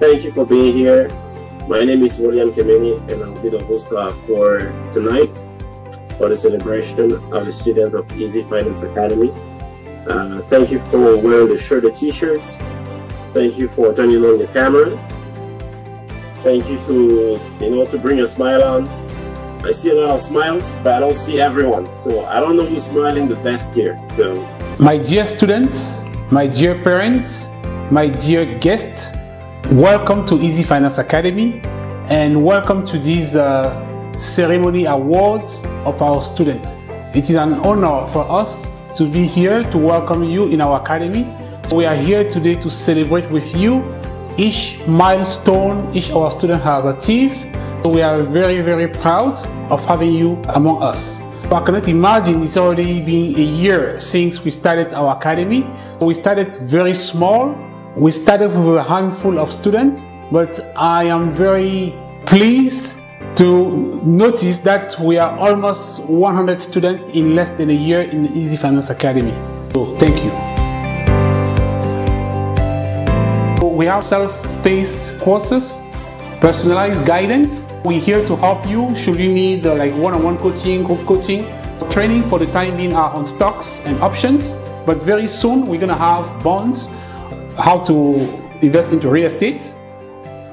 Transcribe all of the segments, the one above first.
Thank you for being here. My name is William Kemeni, and I'll be the host for tonight for the celebration of the students of Easy Finance Academy. Thank you for wearing the shirt, the t-shirts. Thank you for turning on your cameras. Thank you to bring a smile on. I see a lot of smiles, but I don't see everyone. So I don't know who's smiling the best here. So, my dear students, my dear parents, my dear guests, welcome to Easy Finance Academy and welcome to this ceremony awards of our students. It is an honor for us to be here to welcome you in our academy. So we are here today to celebrate with you each milestone each of our student has achieved. So we are very, very proud of having you among us. I cannot imagine it's already been a year since we started our academy. So we started very small. We started with a handful of students, but I am very pleased to notice that we are almost 100 students in less than a year in the Easy Finance Academy. So thank you. We have self-paced courses, personalized guidance. We're here to help you should you need like one-on-one coaching, group coaching. Training for the time being are on stocks and options, but very soon we're gonna have bonds, how to invest into real estate.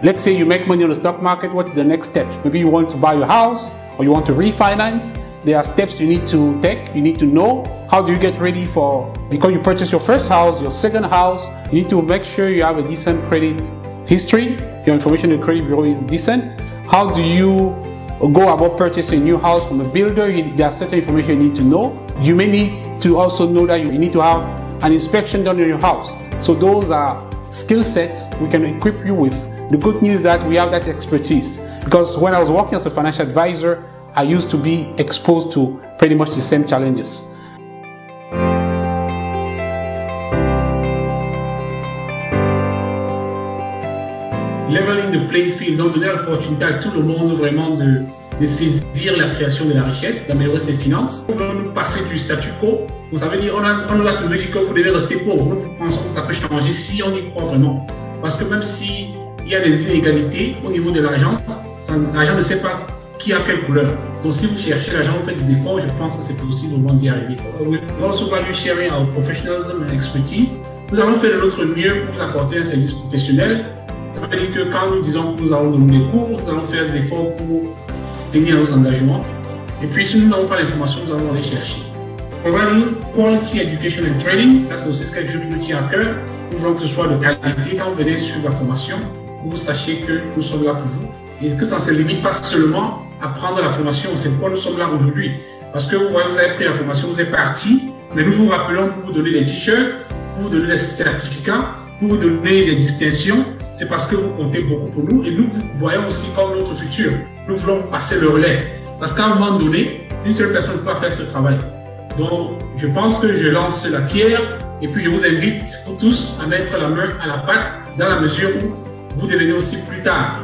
Let's say you make money on the stock market, what is the next step? Maybe you want to buy your house or you want to refinance. There are steps you need to take, you need to know. How do you get ready for, because you purchase your first house, your second house, you need to make sure you have a decent credit history, your information in the credit bureau is decent. How do you go about purchasing a new house from a builder? There are certain information you need to know. You may need to also know that you need to have an inspection done on your house. So those are skill sets we can equip you with. The good news is that we have that expertise, because when I was working as a financial advisor, I used to be exposed to pretty much the same challenges. Leveling the playing field, donc donner l'opportunité à tout le monde vraiment de saisir la création de la richesse, d'améliorer ses finances. Nous voulons nous passer du statu quo. Donc ça veut dire on nous a toujours dit que vous devez rester pauvre. Nous pensons que ça peut changer si on y croit vraiment. Parce que même si il y a des inégalités au niveau de l'argent, l'argent ne sait pas qui a quelle couleur. Donc si vous cherchez l'argent, vous faites des efforts, je pense que c'est possible au moins d'y arriver. We also value sharing our professionalism and expertise. Nous allons faire de notre mieux pour vous apporter un service professionnel. Ça veut dire que quand nous disons que nous allons donner des cours, nous allons faire des efforts pour tenir nos engagements. Et puis si nous n'avons pas l'information, nous allons aller chercher. Providing quality education and training, ça c'est aussi quelque chose qui nous tient à cœur. Nous voulons que ce soit de qualité quand vous venez suivre la formation, que vous sachiez que nous sommes là pour vous. Et que ça ne se limite pas seulement à prendre la formation, c'est pourquoi nous sommes là aujourd'hui. Parce que vous voyez, vous avez pris la formation, vous êtes parti, mais nous vous rappelons pour vous donner des t-shirts, pour vous donner des certificats, pour vous donner des distinctions. C'est parce que vous comptez beaucoup pour nous et nous vous voyons aussi comme notre futur. Nous voulons passer le relais. Parce qu'à un moment donné, une seule personne ne peut pas faire ce travail. Donc, je pense que je lance la pierre et puis je vous invite vous tous à mettre la main à la pâte dans la mesure où vous devenez aussi plus tard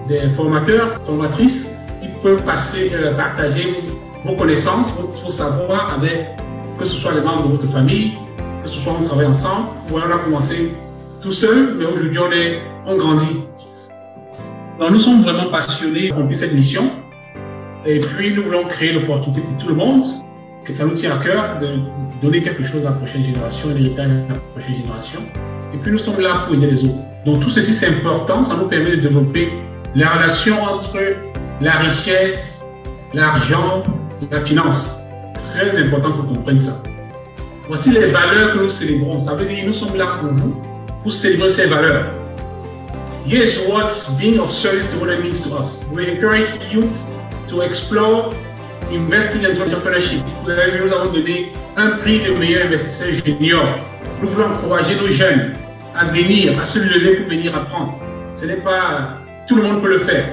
des formateurs, formatrices qui peuvent partager vos connaissances, vos savoirs avec que ce soit les membres de votre famille, que ce soit on travaille ensemble. Voilà, on a commencé tout seul, mais aujourd'hui on grandit. Donc nous sommes vraiment passionnés d'accomplir cette mission et puis nous voulons créer l'opportunité pour tout le monde, que ça nous tient à cœur de donner quelque chose à la prochaine génération, un héritage à la prochaine génération. Et puis nous sommes là pour aider les autres. Donc tout ceci c'est important, ça nous permet de développer la relation entre la richesse, l'argent, la finance. C'est très important qu'on comprenne ça. Voici les valeurs que nous célébrons. Ça veut dire que nous sommes là pour vous, pour célébrer ces valeurs. Here's what being of service to others means to us. We encourage youth to explore investing and entrepreneurship. Vous avez vu, nous avons donné un prix de meilleur investisseur junior. Nous voulons encourager nos jeunes à venir, à se lever pour venir apprendre. Ce n'est pas tout le monde peut le faire.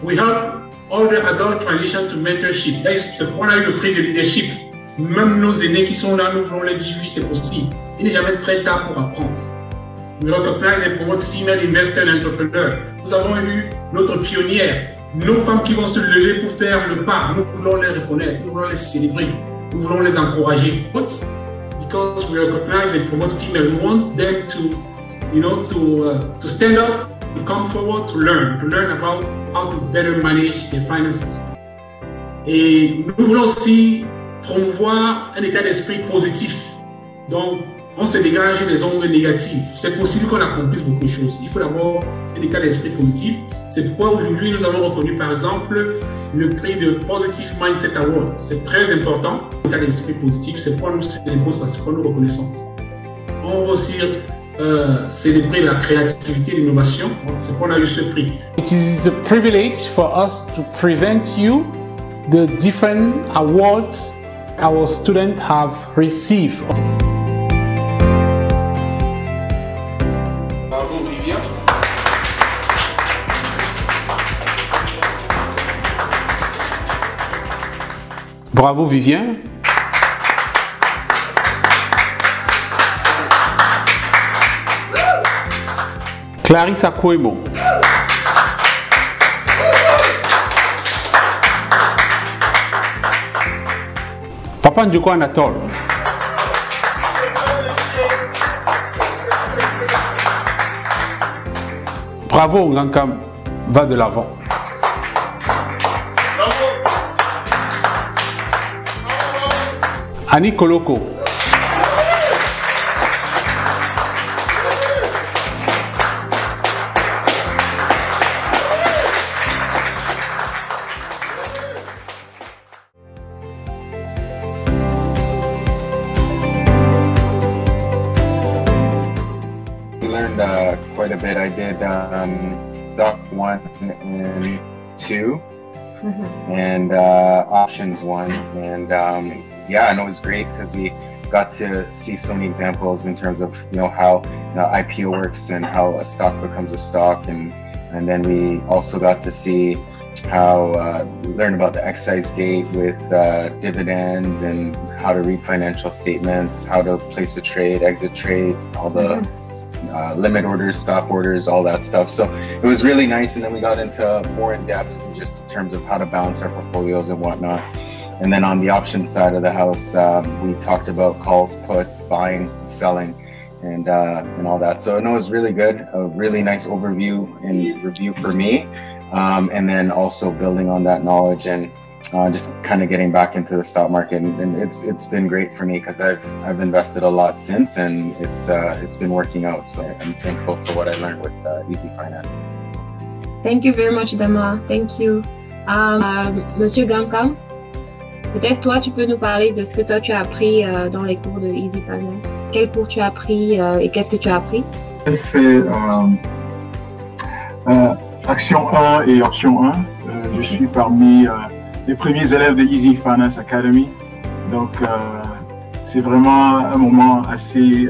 We help older adult transition to mentorship. C'est pourquoi on a eu le prix de leadership. Même nos aînés qui sont là, nous voulons leur dire oui, c'est possible. Il n'est jamais très tard pour apprendre. We recognize and promote female investor and entrepreneur. Nous avons eu notre pionnière, nos femmes qui vont se lever pour faire le pas. Nous voulons les reconnaître, nous voulons les célébrer, nous voulons les encourager. Because we recognize and promote female, we want them to, to stand up come forward to learn about how to better manage their finances. Et nous voulons aussi promouvoir un état d'esprit positif. Donc, on se dégage des ondes négatives. C'est possible qu'on accomplisse beaucoup de choses. Il faut d'abord un état d'esprit positif. C'est pourquoi aujourd'hui, nous avons reconnu, par exemple, le prix de Positive Mindset Award. C'est très important, l'état d'esprit positif. C'est pourquoi nous célébrons ça, c'est pourquoi nous reconnaissons. On va aussi célébrer la créativité et l'innovation. C'est pourquoi on a eu ce prix. It is a privilege for us to present you the different awards our students have received. Bravo, Vivien. Bravo, Vivien. Clarisse Akouemo. Papa Ndjoko Anatole. Bravo, Ngankam va de l'avant. Annie Koloko. Quite a bit. I did stock 1 and 2 and options 1, and yeah, and it was great because we got to see so many examples in terms of how IPO works and how a stock becomes a stock, and then we also got to see how learn about the excise gate with dividends and how to read financial statements, how to place a trade, exit trade, all the limit orders, stop orders, all that stuff. So it was really nice, and then we got into more in depth just in terms of how to balance our portfolios and whatnot. And then on the options side of the house, we talked about calls, puts, buying, selling, and all that. So it was really good, a really nice overview and review for me. And then also building on that knowledge and just kind of getting back into the stock market, and it's been great for me because I've invested a lot since, and it's been working out. So I'm thankful for what I learned with Easy Finance. Thank you very much, Dama. Thank you, Monsieur Ngankam. Peut-être toi, tu peux nous parler de ce que toi tu as appris dans les cours de Easy Finance. Quel cours tu as appris et qu'est-ce que tu as appris? J'ai fait Action 1 et Option 1. Je suis parmi les premiers élèves de Easy Finance Academy. Donc, c'est vraiment un moment assez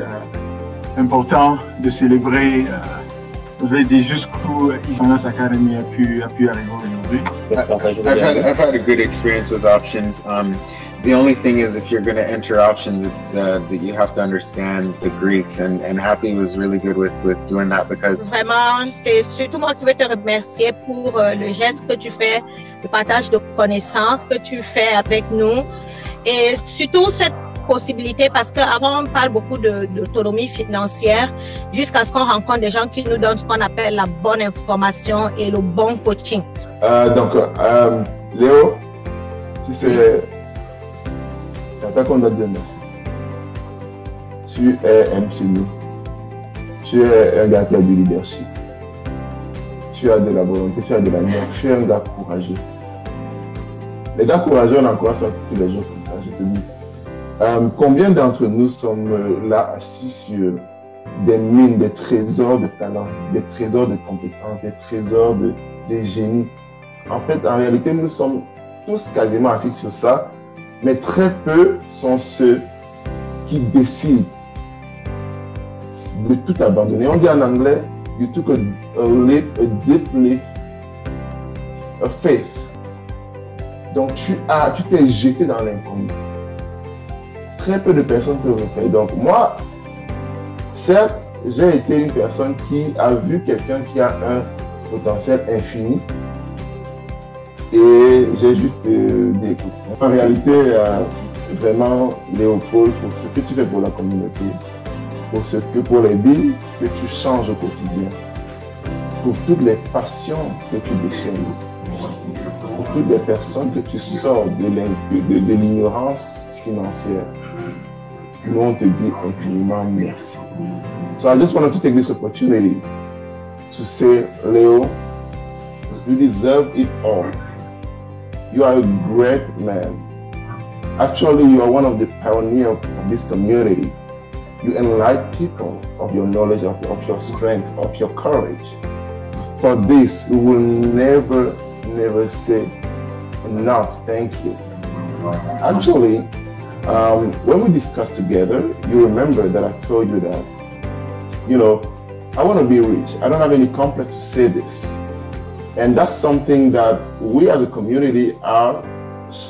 important de célébrer. Je vais dire jusqu'où Easy Finance Academy a pu arriver aujourd'hui. I've had a good experience with options. The only thing is, if you're going to enter options, it's that you have to understand the Greeks, and Happy was really good with doing that because. Vraiment, c'est surtout moi qui veux te remercier pour le geste que tu fais, le partage de connaissances que tu fais avec nous, et surtout cette possibilité, parce qu'avant on parle beaucoup d'autonomie financière jusqu'à ce qu'on rencontre des gens qui nous donnent ce qu'on appelle la bonne information et le bon coaching. Léo, tu sais, c'est à qu'on doit dire merci. Tu es un chez nous. Tu es un gars qui a du leadership. Tu as de la volonté, tu as de l'amour. Tu es un gars courageux. Les gars courageux, on n'encourage pas tous les jours comme ça, je te dis. Combien d'entre nous sommes là assis sur des mines, des trésors de talent, des trésors de compétences, des trésors de génie? En fait, en réalité, nous sommes tous quasiment assis sur ça, mais très peu sont ceux qui décident de tout abandonner. On dit en anglais, you took a deep leap of faith. Donc, tu t'es jeté dans l'inconnu. Très peu de personnes peuvent le faire. Donc, moi, certes, j'ai été une personne qui a vu quelqu'un qui a un potentiel infini. Et j'ai juste dit, écoute, en réalité, vraiment, Léopold, pour ce que tu fais pour la communauté, pour les billes que tu changes au quotidien, pour toutes les passions que tu déchaînes, pour toutes les personnes que tu sors de l'ignorance financière. Nous, on te dit infiniment merci. So I just wanted to take this opportunity to say, Leo, you deserve it all. You are a great man. Actually, you are one of the pioneers of this community. You enlighten people of your knowledge, of your strength, of your courage. For this, we will never say enough thank you. Actually, when we discussed together, you remember that I told you that, you know, I want to be rich. I don't have any complex to say this. And that's something that we as a community are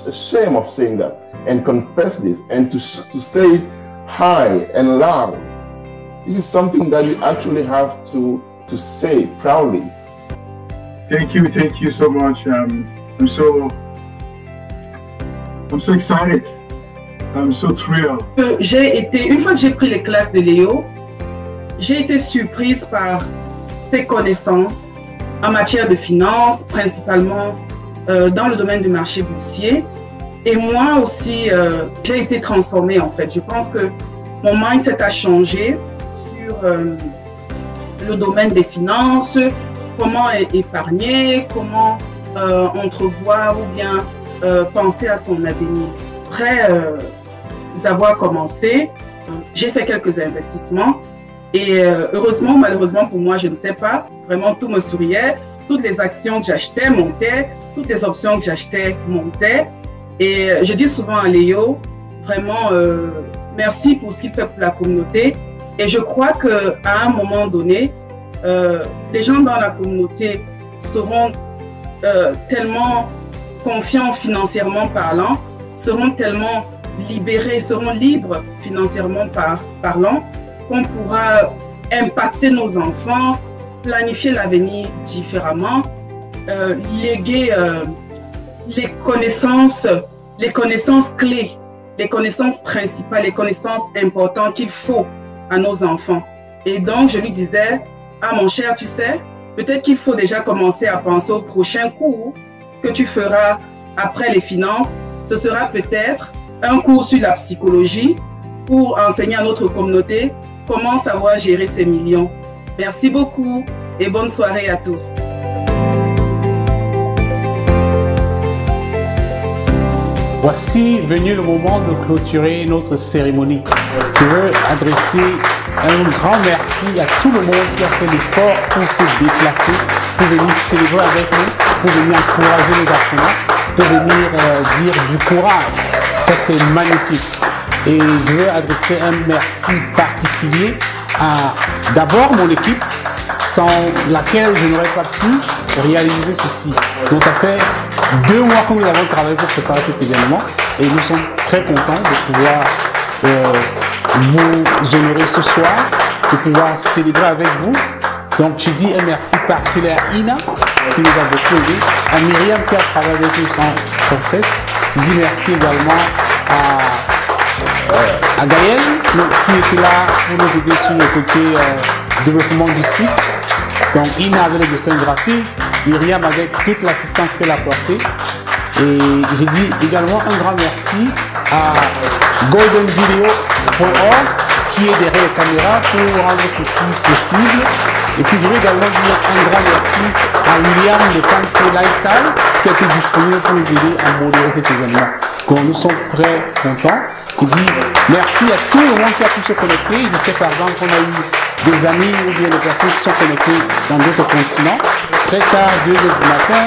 ashamed of saying that and confess this and to say it high and loud. This is something that you actually have to say proudly. Thank you so much. I'm so excited. I'm so thrilled. Une fois que j'ai pris les classes de Léo, j'ai été surprise par ses connaissances en matière de finances, principalement dans le domaine du marché boursier. Et moi aussi, j'ai été transformée en fait. Je pense que mon mindset a changé sur le domaine des finances, comment épargner, comment entrevoir ou bien penser à son avenir. Après avoir commencé, j'ai fait quelques investissements et heureusement ou malheureusement pour moi, je ne sais pas, vraiment tout me souriait. Toutes les actions que j'achetais montaient, toutes les options que j'achetais montaient. Et je dis souvent à Léo, vraiment merci pour ce qu'il fait pour la communauté. Et je crois qu'à un moment donné, les gens dans la communauté seront tellement confiants financièrement parlant, seront tellement libérés, seront libres financièrement parlant, qu'on pourra impacter nos enfants, planifier l'avenir différemment, léguer les connaissances clés, les connaissances principales, les connaissances importantes qu'il faut à nos enfants. Et donc, je lui disais, ah mon cher, tu sais, peut-être qu'il faut déjà commencer à penser au prochain cours que tu feras après les finances. Ce sera peut-être un cours sur la psychologie pour enseigner à notre communauté comment savoir gérer ses millions. Merci beaucoup et bonne soirée à tous. Voici venu le moment de clôturer notre cérémonie. Je veux adresser un grand merci à tout le monde qui a fait l'effort pour se déplacer, pour venir célébrer avec nous, pour venir encourager les apprenants, pour venir dire du courage. Ça, c'est magnifique. Et je veux adresser un merci particulier à d'abord mon équipe, sans laquelle je n'aurais pas pu réaliser ceci. Donc ça fait 2 mois que nous avons travaillé pour préparer cet événement et nous sommes très contents de pouvoir vous honorer ce soir, de pouvoir célébrer avec vous. Donc je dis un merci particulier à Ina qui nous a beaucoup aidé, à Myriam qui a travaillé avec nous sans cesse. Je dis merci également à Gaël qui était là pour nous aider sur le côté développement du site. Donc Ina avec les dessins graphiques, Myriam avec toute l'assistance qu'elle a apportée. Et je dis également un grand merci à Golden Video for All qui est derrière les caméras pour rendre ceci possible. Et puis je veux également dire un grand merci à William de Country Lifestyle qui a été disponible pour nous aider à modérer cet événement. Donc nous sommes très contents. Je dis merci à tout le monde qui a pu se connecter. Je sais par exemple qu'on a eu des amis ou bien des personnes qui sont connectées dans d'autres continents. Très tard, 2 h du matin,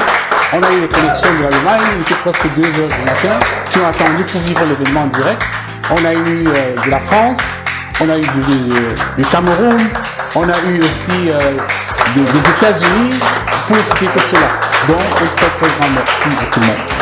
on a eu des connexions de l'Allemagne, il était presque 2 h du matin, qui ont attendu pour vivre l'événement en direct. On a eu de la France, on a eu du Cameroun, on a eu aussi des États-Unis, pour ne citer que cela. Donc, un très très grand merci à tout le monde.